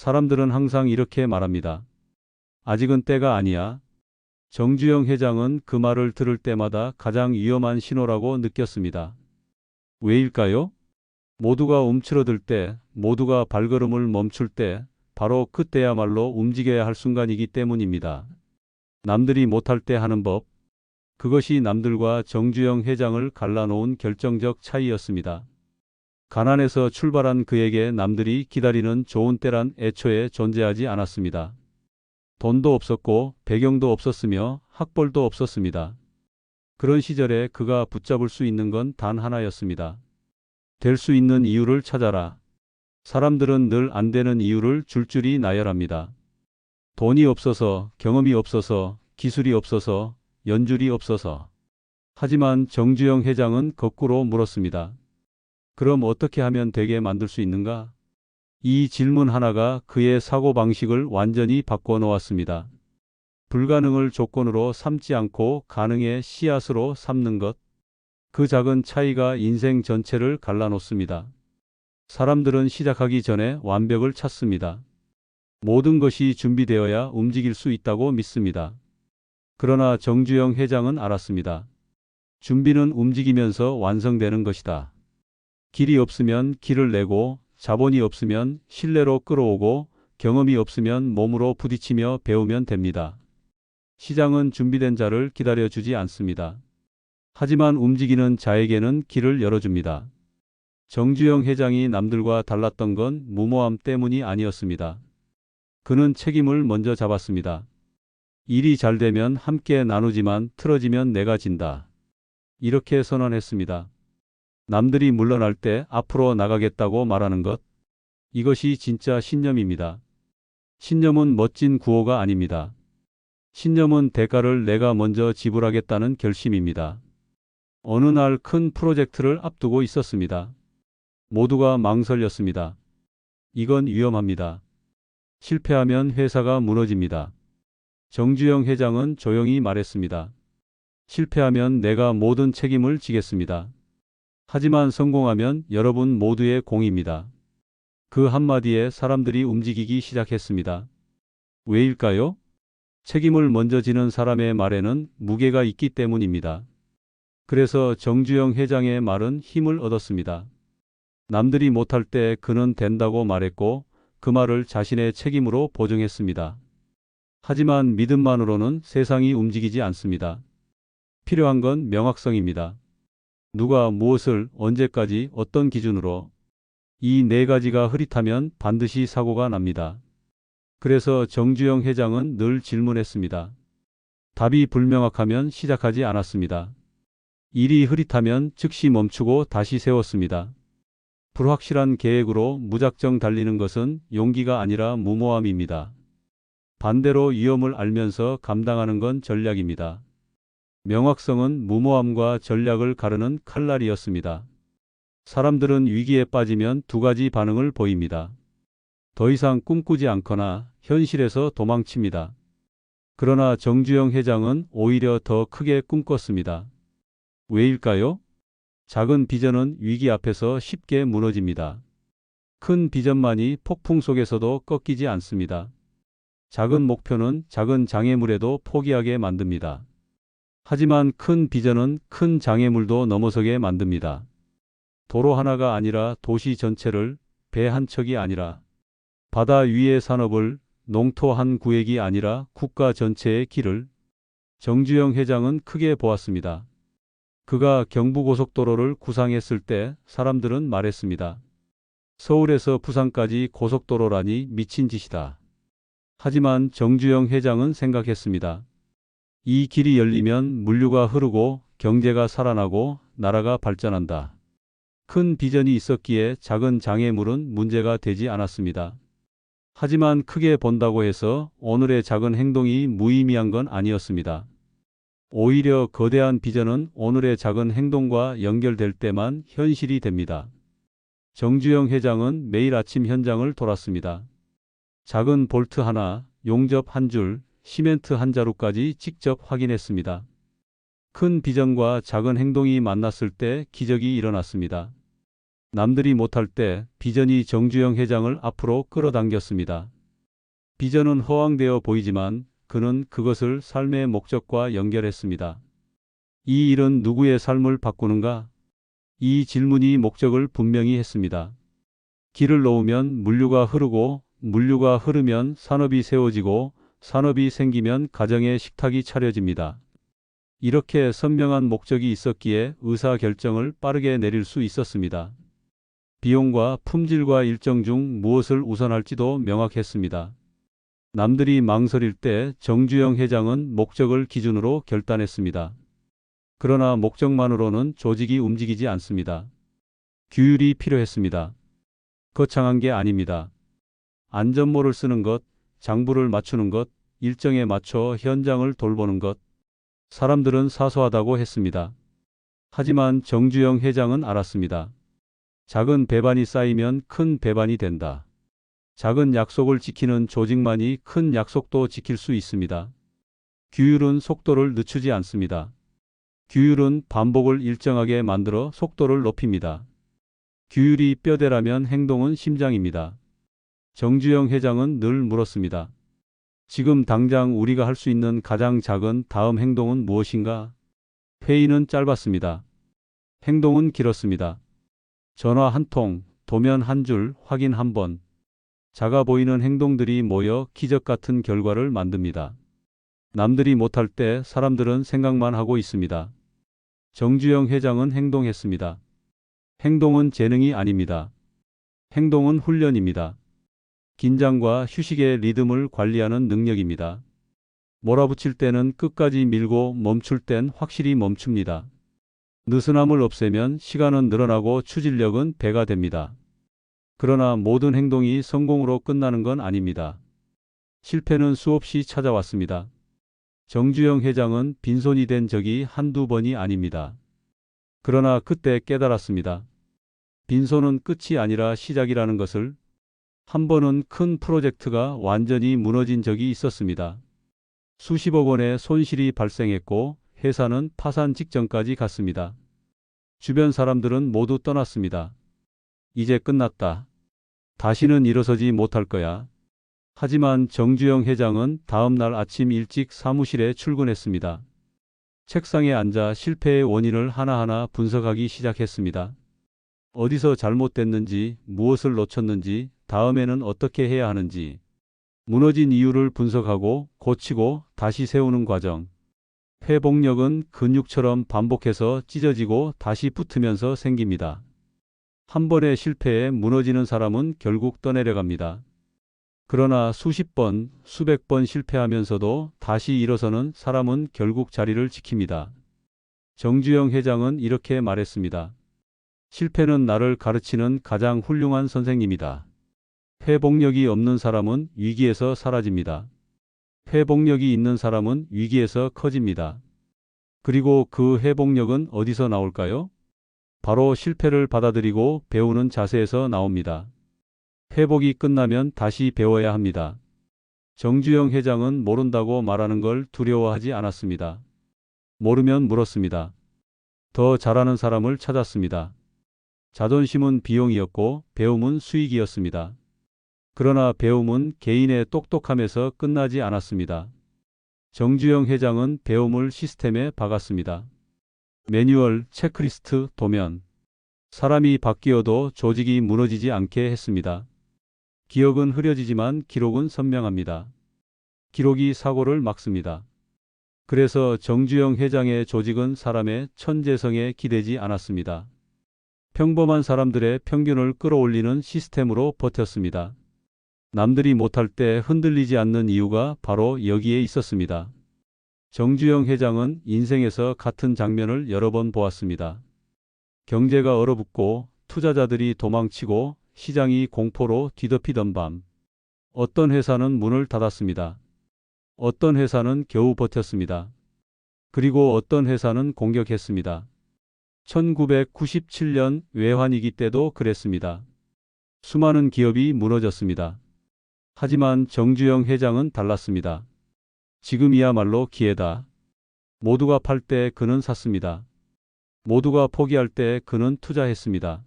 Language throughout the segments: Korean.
사람들은 항상 이렇게 말합니다. 아직은 때가 아니야. 정주영 회장은 그 말을 들을 때마다 가장 위험한 신호라고 느꼈습니다. 왜일까요? 모두가 움츠러들 때, 모두가 발걸음을 멈출 때, 바로 그때야말로 움직여야 할 순간이기 때문입니다. 남들이 못할 때 하는 법, 그것이 남들과 정주영 회장을 갈라놓은 결정적 차이였습니다. 가난에서 출발한 그에게 남들이 기다리는 좋은 때란 애초에 존재하지 않았습니다. 돈도 없었고 배경도 없었으며 학벌도 없었습니다. 그런 시절에 그가 붙잡을 수 있는 건 단 하나였습니다. 될 수 있는 이유를 찾아라. 사람들은 늘 안 되는 이유를 줄줄이 나열합니다. 돈이 없어서, 경험이 없어서, 기술이 없어서, 연줄이 없어서. 하지만 정주영 회장은 거꾸로 물었습니다. 그럼 어떻게 하면 되게 만들 수 있는가? 이 질문 하나가 그의 사고방식을 완전히 바꿔 놓았습니다. 불가능을 조건으로 삼지 않고 가능의 씨앗으로 삼는 것. 그 작은 차이가 인생 전체를 갈라놓습니다. 사람들은 시작하기 전에 완벽을 찾습니다. 모든 것이 준비되어야 움직일 수 있다고 믿습니다. 그러나 정주영 회장은 알았습니다. 준비는 움직이면서 완성되는 것이다. 길이 없으면 길을 내고, 자본이 없으면 신뢰로 끌어오고, 경험이 없으면 몸으로 부딪히며 배우면 됩니다. 시장은 준비된 자를 기다려주지 않습니다. 하지만 움직이는 자에게는 길을 열어줍니다. 정주영 회장이 남들과 달랐던 건 무모함 때문이 아니었습니다. 그는 책임을 먼저 잡았습니다. 일이 잘 되면 함께 나누지만 틀어지면 내가 진다. 이렇게 선언했습니다. 남들이 물러날 때 앞으로 나가겠다고 말하는 것. 이것이 진짜 신념입니다. 신념은 멋진 구호가 아닙니다. 신념은 대가를 내가 먼저 지불하겠다는 결심입니다. 어느 날 큰 프로젝트를 앞두고 있었습니다. 모두가 망설였습니다. 이건 위험합니다. 실패하면 회사가 무너집니다. 정주영 회장은 조용히 말했습니다. 실패하면 내가 모든 책임을 지겠습니다. 하지만 성공하면 여러분 모두의 공입니다. 그 한마디에 사람들이 움직이기 시작했습니다. 왜일까요? 책임을 먼저 지는 사람의 말에는 무게가 있기 때문입니다. 그래서 정주영 회장의 말은 힘을 얻었습니다. 남들이 못할 때 그는 된다고 말했고 그 말을 자신의 책임으로 보증했습니다. 하지만 믿음만으로는 세상이 움직이지 않습니다. 필요한 건 명확성입니다. 누가 무엇을 언제까지 어떤 기준으로 이 네 가지가 흐릿하면 반드시 사고가 납니다. 그래서 정주영 회장은 늘 질문했습니다. 답이 불명확하면 시작하지 않았습니다. 일이 흐릿하면 즉시 멈추고 다시 세웠습니다. 불확실한 계획으로 무작정 달리는 것은 용기가 아니라 무모함입니다. 반대로 위험을 알면서 감당하는 건 전략입니다. 명확성은 무모함과 전략을 가르는 칼날이었습니다. 사람들은 위기에 빠지면 두 가지 반응을 보입니다. 더 이상 꿈꾸지 않거나 현실에서 도망칩니다. 그러나 정주영 회장은 오히려 더 크게 꿈꿨습니다. 왜일까요? 작은 비전은 위기 앞에서 쉽게 무너집니다. 큰 비전만이 폭풍 속에서도 꺾이지 않습니다. 작은 목표는 작은 장애물에도 포기하게 만듭니다. 하지만 큰 비전은 큰 장애물도 넘어서게 만듭니다. 도로 하나가 아니라 도시 전체를, 배 한 척이 아니라 바다 위의 산업을, 농토 한 구획이 아니라 국가 전체의 길을 정주영 회장은 크게 보았습니다. 그가 경부고속도로를 구상했을 때 사람들은 말했습니다. 서울에서 부산까지 고속도로라니 미친 짓이다. 하지만 정주영 회장은 생각했습니다. 이 길이 열리면 물류가 흐르고 경제가 살아나고 나라가 발전한다. 큰 비전이 있었기에 작은 장애물은 문제가 되지 않았습니다. 하지만 크게 본다고 해서 오늘의 작은 행동이 무의미한 건 아니었습니다. 오히려 거대한 비전은 오늘의 작은 행동과 연결될 때만 현실이 됩니다. 정주영 회장은 매일 아침 현장을 돌았습니다. 작은 볼트 하나, 용접 한 줄, 시멘트 한 자루까지 직접 확인했습니다. 큰 비전과 작은 행동이 만났을 때 기적이 일어났습니다. 남들이 못할 때 비전이 정주영 회장을 앞으로 끌어당겼습니다. 비전은 허황되어 보이지만 그는 그것을 삶의 목적과 연결했습니다. 이 일은 누구의 삶을 바꾸는가? 이 질문이 목적을 분명히 했습니다. 길을 놓으면 물류가 흐르고 물류가 흐르면 산업이 세워지고 산업이 생기면 가정의 식탁이 차려집니다. 이렇게 선명한 목적이 있었기에 의사결정을 빠르게 내릴 수 있었습니다. 비용과 품질과 일정 중 무엇을 우선할지도 명확했습니다. 남들이 망설일 때 정주영 회장은 목적을 기준으로 결단했습니다. 그러나 목적만으로는 조직이 움직이지 않습니다. 규율이 필요했습니다. 거창한 게 아닙니다. 안전모를 쓰는 것, 장부를 맞추는 것, 일정에 맞춰 현장을 돌보는 것. 사람들은 사소하다고 했습니다. 하지만 정주영 회장은 알았습니다. 작은 배반이 쌓이면 큰 배반이 된다. 작은 약속을 지키는 조직만이 큰 약속도 지킬 수 있습니다. 규율은 속도를 늦추지 않습니다. 규율은 반복을 일정하게 만들어 속도를 높입니다. 규율이 뼈대라면 행동은 심장입니다. 정주영 회장은 늘 물었습니다. 지금 당장 우리가 할 수 있는 가장 작은 다음 행동은 무엇인가? 회의는 짧았습니다. 행동은 길었습니다. 전화 한 통, 도면 한 줄, 확인 한 번. 작아 보이는 행동들이 모여 기적 같은 결과를 만듭니다. 남들이 못할 때 사람들은 생각만 하고 있습니다. 정주영 회장은 행동했습니다. 행동은 재능이 아닙니다. 행동은 훈련입니다. 긴장과 휴식의 리듬을 관리하는 능력입니다. 몰아붙일 때는 끝까지 밀고 멈출 땐 확실히 멈춥니다. 느슨함을 없애면 시간은 늘어나고 추진력은 배가 됩니다. 그러나 모든 행동이 성공으로 끝나는 건 아닙니다. 실패는 수없이 찾아왔습니다. 정주영 회장은 빈손이 된 적이 한두 번이 아닙니다. 그러나 그때 깨달았습니다. 빈손은 끝이 아니라 시작이라는 것을. 한 번은 큰 프로젝트가 완전히 무너진 적이 있었습니다. 수십억 원의 손실이 발생했고 회사는 파산 직전까지 갔습니다. 주변 사람들은 모두 떠났습니다. 이제 끝났다. 다시는 일어서지 못할 거야. 하지만 정주영 회장은 다음 날 아침 일찍 사무실에 출근했습니다. 책상에 앉아 실패의 원인을 하나하나 분석하기 시작했습니다. 어디서 잘못됐는지, 무엇을 놓쳤는지, 다음에는 어떻게 해야 하는지. 무너진 이유를 분석하고 고치고 다시 세우는 과정. 회복력은 근육처럼 반복해서 찢어지고 다시 붙으면서 생깁니다. 한 번의 실패에 무너지는 사람은 결국 떠내려갑니다. 그러나 수십 번, 수백 번 실패하면서도 다시 일어서는 사람은 결국 자리를 지킵니다. 정주영 회장은 이렇게 말했습니다. 실패는 나를 가르치는 가장 훌륭한 선생님이다. 회복력이 없는 사람은 위기에서 사라집니다. 회복력이 있는 사람은 위기에서 커집니다. 그리고 그 회복력은 어디서 나올까요? 바로 실패를 받아들이고 배우는 자세에서 나옵니다. 회복이 끝나면 다시 배워야 합니다. 정주영 회장은 모른다고 말하는 걸 두려워하지 않았습니다. 모르면 물었습니다. 더 잘하는 사람을 찾았습니다. 자존심은 비용이었고 배움은 수익이었습니다. 그러나 배움은 개인의 똑똑함에서 끝나지 않았습니다. 정주영 회장은 배움을 시스템에 박았습니다. 매뉴얼, 체크리스트, 도면. 사람이 바뀌어도 조직이 무너지지 않게 했습니다. 기억은 흐려지지만 기록은 선명합니다. 기록이 사고를 막습니다. 그래서 정주영 회장의 조직은 사람의 천재성에 기대지 않았습니다. 평범한 사람들의 평균을 끌어올리는 시스템으로 버텼습니다. 남들이 못할 때 흔들리지 않는 이유가 바로 여기에 있었습니다. 정주영 회장은 인생에서 같은 장면을 여러 번 보았습니다. 경제가 얼어붙고 투자자들이 도망치고 시장이 공포로 뒤덮이던 밤. 어떤 회사는 문을 닫았습니다. 어떤 회사는 겨우 버텼습니다. 그리고 어떤 회사는 공격했습니다. 1997년 외환위기 때도 그랬습니다. 수많은 기업이 무너졌습니다. 하지만 정주영 회장은 달랐습니다. 지금이야말로 기회다. 모두가 팔 때 그는 샀습니다. 모두가 포기할 때 그는 투자했습니다.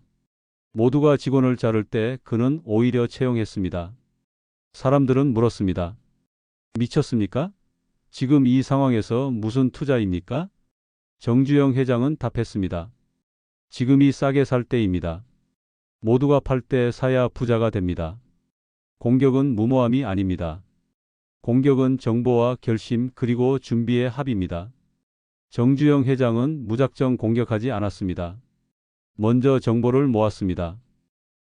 모두가 직원을 자를 때 그는 오히려 채용했습니다. 사람들은 물었습니다. 미쳤습니까? 지금 이 상황에서 무슨 투자입니까? 정주영 회장은 답했습니다. 지금이 싸게 살 때입니다. 모두가 팔 때 사야 부자가 됩니다. 공격은 무모함이 아닙니다. 공격은 정보와 결심 그리고 준비의 합입니다. 정주영 회장은 무작정 공격하지 않았습니다. 먼저 정보를 모았습니다.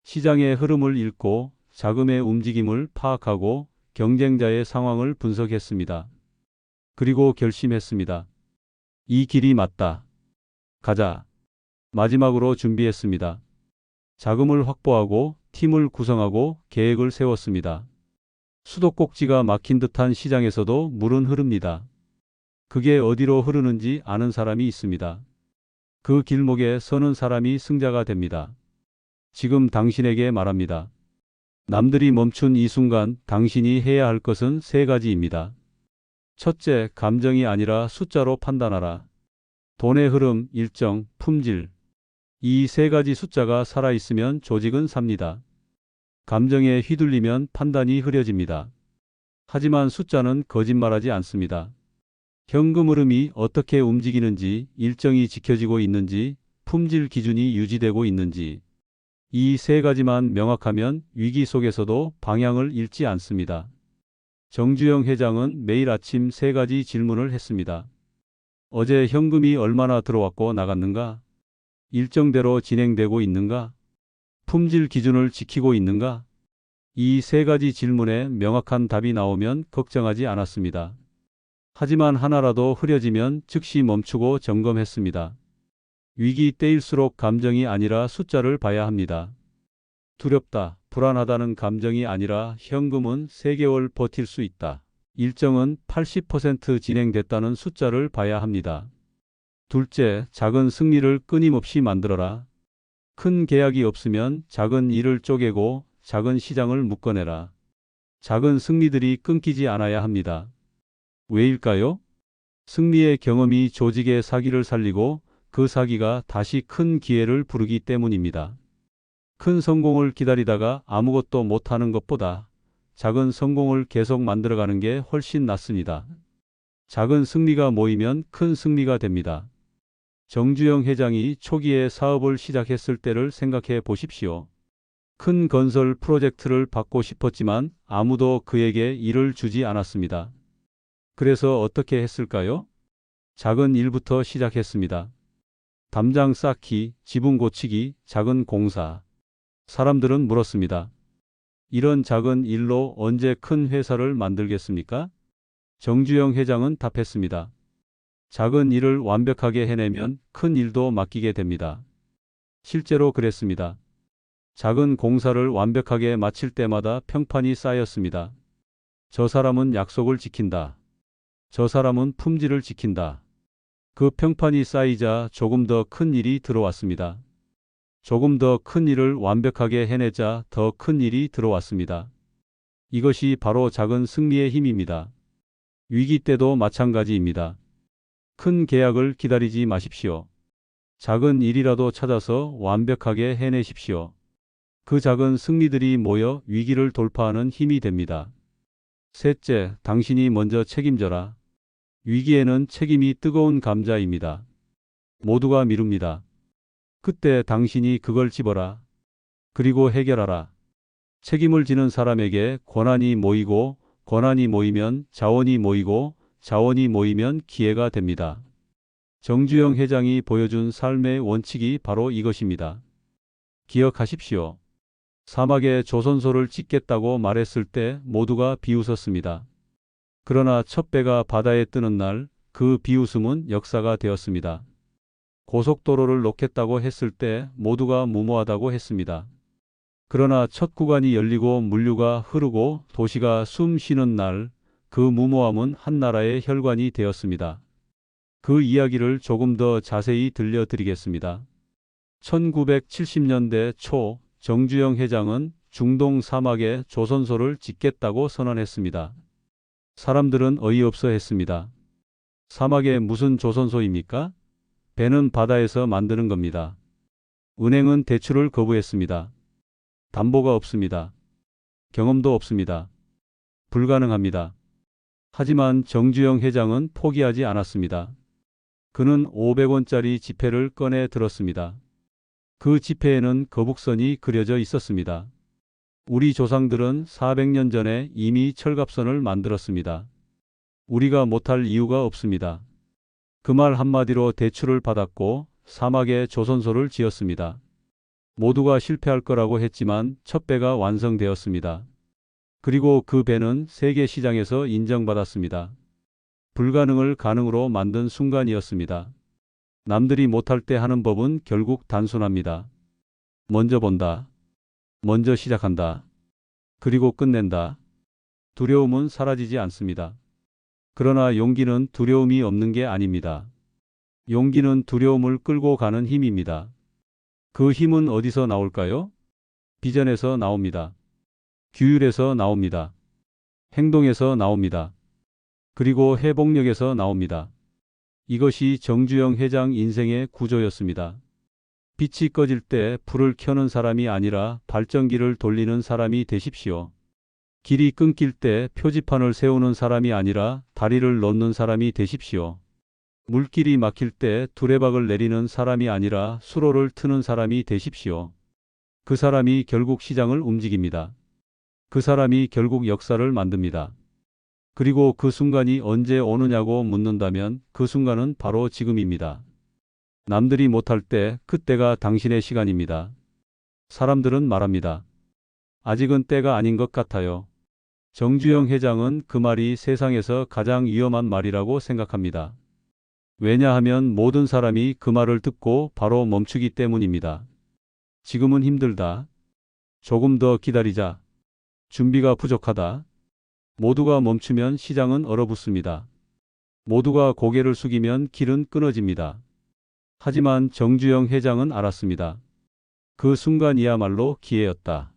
시장의 흐름을 읽고 자금의 움직임을 파악하고 경쟁자의 상황을 분석했습니다. 그리고 결심했습니다. 이 길이 맞다. 가자. 마지막으로 준비했습니다. 자금을 확보하고 팀을 구성하고 계획을 세웠습니다. 수도꼭지가 막힌 듯한 시장에서도 물은 흐릅니다. 그게 어디로 흐르는지 아는 사람이 있습니다. 그 길목에 서는 사람이 승자가 됩니다. 지금 당신에게 말합니다. 남들이 멈춘 이 순간 당신이 해야 할 것은 세 가지입니다. 첫째, 감정이 아니라 숫자로 판단하라. 돈의 흐름, 일정, 품질. 이 세 가지 숫자가 살아있으면 조직은 삽니다. 감정에 휘둘리면 판단이 흐려집니다. 하지만 숫자는 거짓말하지 않습니다. 현금 흐름이 어떻게 움직이는지, 일정이 지켜지고 있는지, 품질 기준이 유지되고 있는지. 이 세 가지만 명확하면 위기 속에서도 방향을 잃지 않습니다. 정주영 회장은 매일 아침 세 가지 질문을 했습니다. 어제 현금이 얼마나 들어왔고 나갔는가? 일정대로 진행되고 있는가? 품질 기준을 지키고 있는가? 이 세 가지 질문에 명확한 답이 나오면 걱정하지 않았습니다. 하지만 하나라도 흐려지면 즉시 멈추고 점검했습니다. 위기 때일수록 감정이 아니라 숫자를 봐야 합니다. 두렵다, 불안하다는 감정이 아니라 현금은 3개월 버틸 수 있다. 일정은 80% 진행됐다는 숫자를 봐야 합니다. 둘째, 작은 승리를 끊임없이 만들어라. 큰 계약이 없으면 작은 일을 쪼개고 작은 시장을 묶어내라. 작은 승리들이 끊기지 않아야 합니다. 왜일까요? 승리의 경험이 조직의 사기를 살리고 그 사기가 다시 큰 기회를 부르기 때문입니다. 큰 성공을 기다리다가 아무것도 못하는 것보다 작은 성공을 계속 만들어가는 게 훨씬 낫습니다. 작은 승리가 모이면 큰 승리가 됩니다. 정주영 회장이 초기에 사업을 시작했을 때를 생각해 보십시오. 큰 건설 프로젝트를 받고 싶었지만 아무도 그에게 일을 주지 않았습니다. 그래서 어떻게 했을까요? 작은 일부터 시작했습니다. 담장 쌓기, 지붕 고치기, 작은 공사. 사람들은 물었습니다. 이런 작은 일로 언제 큰 회사를 만들겠습니까? 정주영 회장은 답했습니다. 작은 일을 완벽하게 해내면 큰 일도 맡기게 됩니다. 실제로 그랬습니다. 작은 공사를 완벽하게 마칠 때마다 평판이 쌓였습니다. 저 사람은 약속을 지킨다. 저 사람은 품질을 지킨다. 그 평판이 쌓이자 조금 더 큰 일이 들어왔습니다. 조금 더 큰 일을 완벽하게 해내자 더 큰 일이 들어왔습니다. 이것이 바로 작은 승리의 힘입니다. 위기 때도 마찬가지입니다. 큰 계약을 기다리지 마십시오. 작은 일이라도 찾아서 완벽하게 해내십시오. 그 작은 승리들이 모여 위기를 돌파하는 힘이 됩니다. 셋째, 당신이 먼저 책임져라. 위기에는 책임이 뜨거운 감자입니다. 모두가 미룹니다. 그때 당신이 그걸 집어라. 그리고 해결하라. 책임을 지는 사람에게 권한이 모이고 권한이 모이면 자원이 모이고 자원이 모이면 기회가 됩니다. 정주영 회장이 보여준 삶의 원칙이 바로 이것입니다. 기억하십시오. 사막에 조선소를 짓겠다고 말했을 때 모두가 비웃었습니다. 그러나 첫 배가 바다에 뜨는 날 그 비웃음은 역사가 되었습니다. 고속도로를 놓겠다고 했을 때 모두가 무모하다고 했습니다. 그러나 첫 구간이 열리고 물류가 흐르고 도시가 숨 쉬는 날 그 무모함은 한 나라의 혈관이 되었습니다. 그 이야기를 조금 더 자세히 들려드리겠습니다. 1970년대 초 정주영 회장은 중동 사막에 조선소를 짓겠다고 선언했습니다. 사람들은 어이없어 했습니다. 사막에 무슨 조선소입니까? 배는 바다에서 만드는 겁니다. 은행은 대출을 거부했습니다. 담보가 없습니다. 경험도 없습니다. 불가능합니다. 하지만 정주영 회장은 포기하지 않았습니다. 그는 500원짜리 지폐를 꺼내 들었습니다. 그 지폐에는 거북선이 그려져 있었습니다. 우리 조상들은 400년 전에 이미 철갑선을 만들었습니다. 우리가 못할 이유가 없습니다. 그 말 한마디로 대출을 받았고 사막에 조선소를 지었습니다. 모두가 실패할 거라고 했지만 첫 배가 완성되었습니다. 그리고 그 배는 세계 시장에서 인정받았습니다. 불가능을 가능으로 만든 순간이었습니다. 남들이 못할 때 하는 법은 결국 단순합니다. 먼저 본다. 먼저 시작한다. 그리고 끝낸다. 두려움은 사라지지 않습니다. 그러나 용기는 두려움이 없는 게 아닙니다. 용기는 두려움을 끌고 가는 힘입니다. 그 힘은 어디서 나올까요? 비전에서 나옵니다. 규율에서 나옵니다. 행동에서 나옵니다. 그리고 회복력에서 나옵니다. 이것이 정주영 회장 인생의 구조였습니다. 빛이 꺼질 때 불을 켜는 사람이 아니라 발전기를 돌리는 사람이 되십시오. 길이 끊길 때 표지판을 세우는 사람이 아니라 다리를 놓는 사람이 되십시오. 물길이 막힐 때 두레박을 내리는 사람이 아니라 수로를 트는 사람이 되십시오. 그 사람이 결국 시장을 움직입니다. 그 사람이 결국 역사를 만듭니다. 그리고 그 순간이 언제 오느냐고 묻는다면 그 순간은 바로 지금입니다. 남들이 못할 때 그때가 당신의 시간입니다. 사람들은 말합니다. 아직은 때가 아닌 것 같아요. 정주영 회장은 그 말이 세상에서 가장 위험한 말이라고 생각합니다. 왜냐하면 모든 사람이 그 말을 듣고 바로 멈추기 때문입니다. 지금은 힘들다. 조금 더 기다리자. 준비가 부족하다. 모두가 멈추면 시장은 얼어붙습니다. 모두가 고개를 숙이면 길은 끊어집니다. 하지만 정주영 회장은 알았습니다. 그 순간이야말로 기회였다.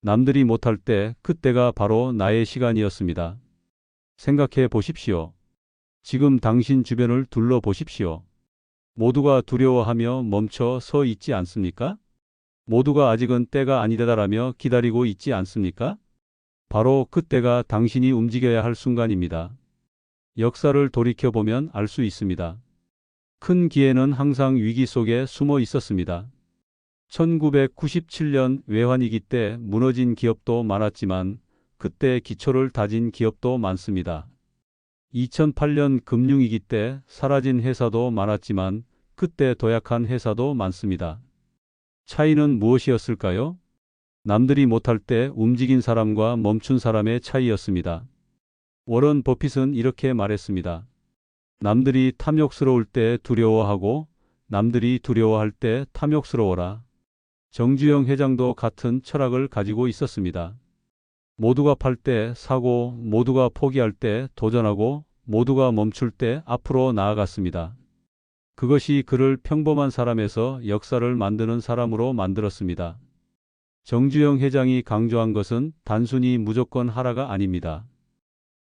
남들이 못할 때 그때가 바로 나의 시간이었습니다. 생각해 보십시오. 지금 당신 주변을 둘러보십시오. 모두가 두려워하며 멈춰 서 있지 않습니까? 모두가 아직은 때가 아니다라며 기다리고 있지 않습니까? 바로 그때가 당신이 움직여야 할 순간입니다. 역사를 돌이켜보면 알 수 있습니다. 큰 기회는 항상 위기 속에 숨어 있었습니다. 1997년 외환위기 때 무너진 기업도 많았지만 그때 기초를 다진 기업도 많습니다. 2008년 금융위기 때 사라진 회사도 많았지만 그때 도약한 회사도 많습니다. 차이는 무엇이었을까요? 남들이 못할 때 움직인 사람과 멈춘 사람의 차이였습니다. 워런 버핏은 이렇게 말했습니다. 남들이 탐욕스러울 때 두려워하고 남들이 두려워할 때 탐욕스러워라. 정주영 회장도 같은 철학을 가지고 있었습니다. 모두가 팔 때 사고, 모두가 포기할 때 도전하고, 모두가 멈출 때 앞으로 나아갔습니다. 그것이 그를 평범한 사람에서 역사를 만드는 사람으로 만들었습니다. 정주영 회장이 강조한 것은 단순히 무조건 하라가 아닙니다.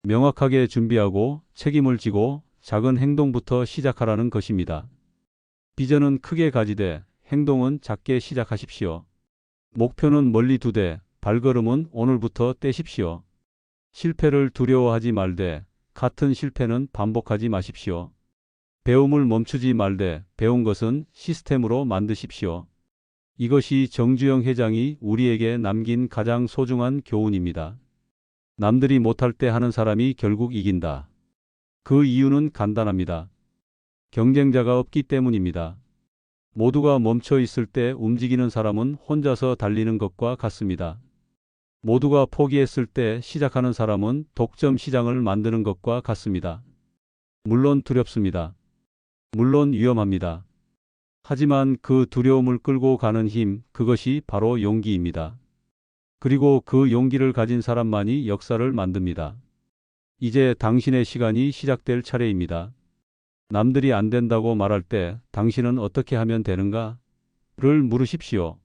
명확하게 준비하고 책임을 지고 작은 행동부터 시작하라는 것입니다. 비전은 크게 가지되 행동은 작게 시작하십시오. 목표는 멀리 두되 발걸음은 오늘부터 떼십시오. 실패를 두려워하지 말되 같은 실패는 반복하지 마십시오. 배움을 멈추지 말되 배운 것은 시스템으로 만드십시오. 이것이 정주영 회장이 우리에게 남긴 가장 소중한 교훈입니다. 남들이 못할 때 하는 사람이 결국 이긴다. 그 이유는 간단합니다. 경쟁자가 없기 때문입니다. 모두가 멈춰 있을 때 움직이는 사람은 혼자서 달리는 것과 같습니다. 모두가 포기했을 때 시작하는 사람은 독점 시장을 만드는 것과 같습니다. 물론 두렵습니다. 물론 위험합니다. 하지만 그 두려움을 끌고 가는 힘, 그것이 바로 용기입니다. 그리고 그 용기를 가진 사람만이 역사를 만듭니다. 이제 당신의 시간이 시작될 차례입니다. 남들이 안 된다고 말할 때 당신은 어떻게 하면 되는가? 를 물으십시오.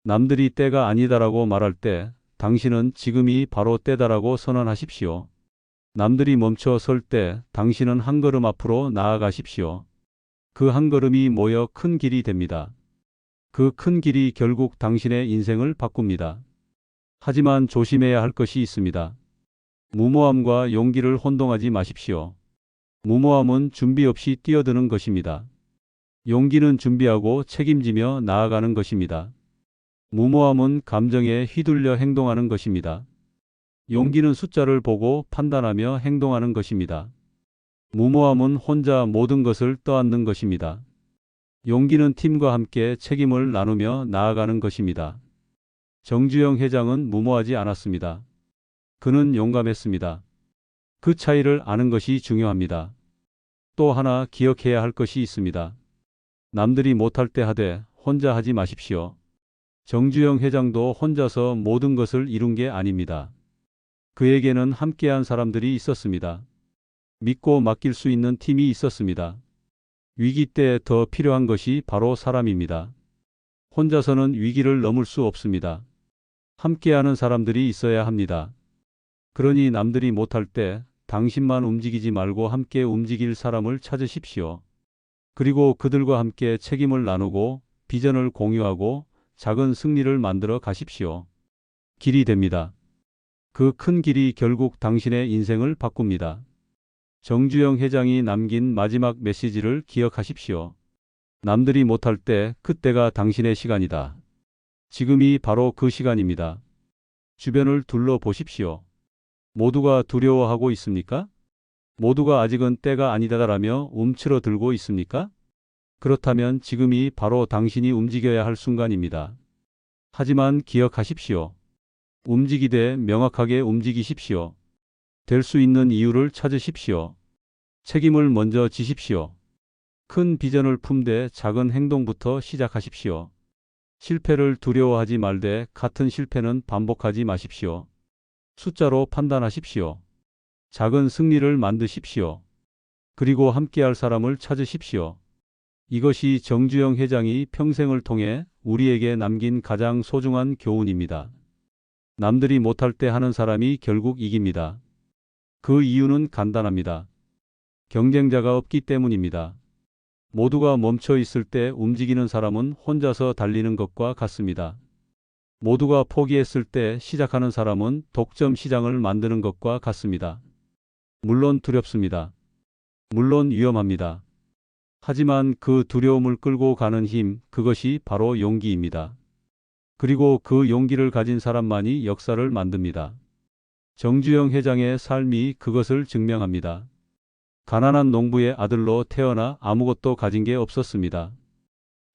남들이 때가 아니다라고 말할 때 당신은 지금이 바로 때다라고 선언하십시오. 남들이 멈춰 설 때 당신은 한 걸음 앞으로 나아가십시오. 그 한 걸음이 모여 큰 길이 됩니다. 그 큰 길이 결국 당신의 인생을 바꿉니다. 하지만 조심해야 할 것이 있습니다. 무모함과 용기를 혼동하지 마십시오. 무모함은 준비 없이 뛰어드는 것입니다. 용기는 준비하고 책임지며 나아가는 것입니다. 무모함은 감정에 휘둘려 행동하는 것입니다. 용기는 숫자를 보고 판단하며 행동하는 것입니다. 무모함은 혼자 모든 것을 떠안는 것입니다. 용기는 팀과 함께 책임을 나누며 나아가는 것입니다. 정주영 회장은 무모하지 않았습니다. 그는 용감했습니다. 그 차이를 아는 것이 중요합니다. 또 하나 기억해야 할 것이 있습니다. 남들이 못할 때 하되 혼자 하지 마십시오. 정주영 회장도 혼자서 모든 것을 이룬 게 아닙니다. 그에게는 함께한 사람들이 있었습니다. 믿고 맡길 수 있는 팀이 있었습니다. 위기 때 더 필요한 것이 바로 사람입니다. 혼자서는 위기를 넘을 수 없습니다. 함께하는 사람들이 있어야 합니다. 그러니 남들이 못할 때 당신만 움직이지 말고 함께 움직일 사람을 찾으십시오. 그리고 그들과 함께 책임을 나누고 비전을 공유하고 작은 승리를 만들어 가십시오. 길이 됩니다. 그 큰 길이 결국 당신의 인생을 바꿉니다. 정주영 회장이 남긴 마지막 메시지를 기억하십시오. 남들이 못할 때 그때가 당신의 시간이다. 지금이 바로 그 시간입니다. 주변을 둘러보십시오. 모두가 두려워하고 있습니까? 모두가 아직은 때가 아니다라며 움츠러들고 있습니까? 그렇다면 지금이 바로 당신이 움직여야 할 순간입니다. 하지만 기억하십시오. 움직이되 명확하게 움직이십시오. 될 수 있는 이유를 찾으십시오. 책임을 먼저 지십시오. 큰 비전을 품되 작은 행동부터 시작하십시오. 실패를 두려워하지 말되 같은 실패는 반복하지 마십시오. 숫자로 판단하십시오. 작은 승리를 만드십시오. 그리고 함께할 사람을 찾으십시오. 이것이 정주영 회장이 평생을 통해 우리에게 남긴 가장 소중한 교훈입니다. 남들이 못할 때 하는 사람이 결국 이깁니다. 그 이유는 간단합니다. 경쟁자가 없기 때문입니다. 모두가 멈춰 있을 때 움직이는 사람은 혼자서 달리는 것과 같습니다. 모두가 포기했을 때 시작하는 사람은 독점 시장을 만드는 것과 같습니다. 물론 두렵습니다. 물론 위험합니다. 하지만 그 두려움을 끌고 가는 힘, 그것이 바로 용기입니다. 그리고 그 용기를 가진 사람만이 역사를 만듭니다. 정주영 회장의 삶이 그것을 증명합니다. 가난한 농부의 아들로 태어나 아무것도 가진 게 없었습니다.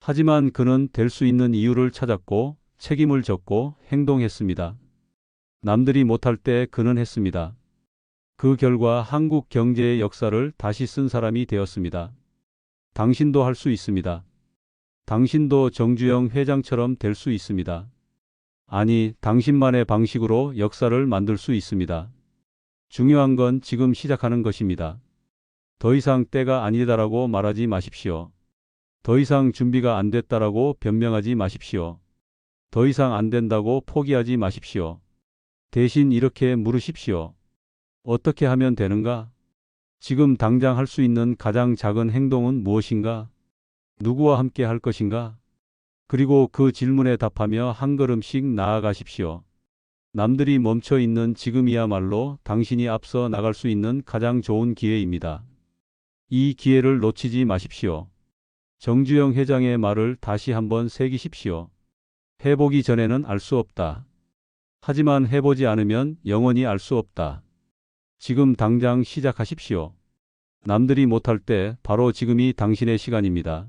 하지만 그는 될 수 있는 이유를 찾았고 책임을 졌고 행동했습니다. 남들이 못할 때 그는 했습니다. 그 결과 한국 경제의 역사를 다시 쓴 사람이 되었습니다. 당신도 할 수 있습니다. 당신도 정주영 회장처럼 될 수 있습니다. 아니, 당신만의 방식으로 역사를 만들 수 있습니다. 중요한 건 지금 시작하는 것입니다. 더 이상 때가 아니다라고 말하지 마십시오. 더 이상 준비가 안 됐다라고 변명하지 마십시오. 더 이상 안 된다고 포기하지 마십시오. 대신 이렇게 물으십시오. 어떻게 하면 되는가? 지금 당장 할 수 있는 가장 작은 행동은 무엇인가? 누구와 함께 할 것인가? 그리고 그 질문에 답하며 한 걸음씩 나아가십시오. 남들이 멈춰 있는 지금이야말로 당신이 앞서 나갈 수 있는 가장 좋은 기회입니다. 이 기회를 놓치지 마십시오. 정주영 회장의 말을 다시 한번 새기십시오. 해보기 전에는 알 수 없다. 하지만 해보지 않으면 영원히 알 수 없다. 지금 당장 시작하십시오. 남들이 못할 때 바로 지금이 당신의 시간입니다.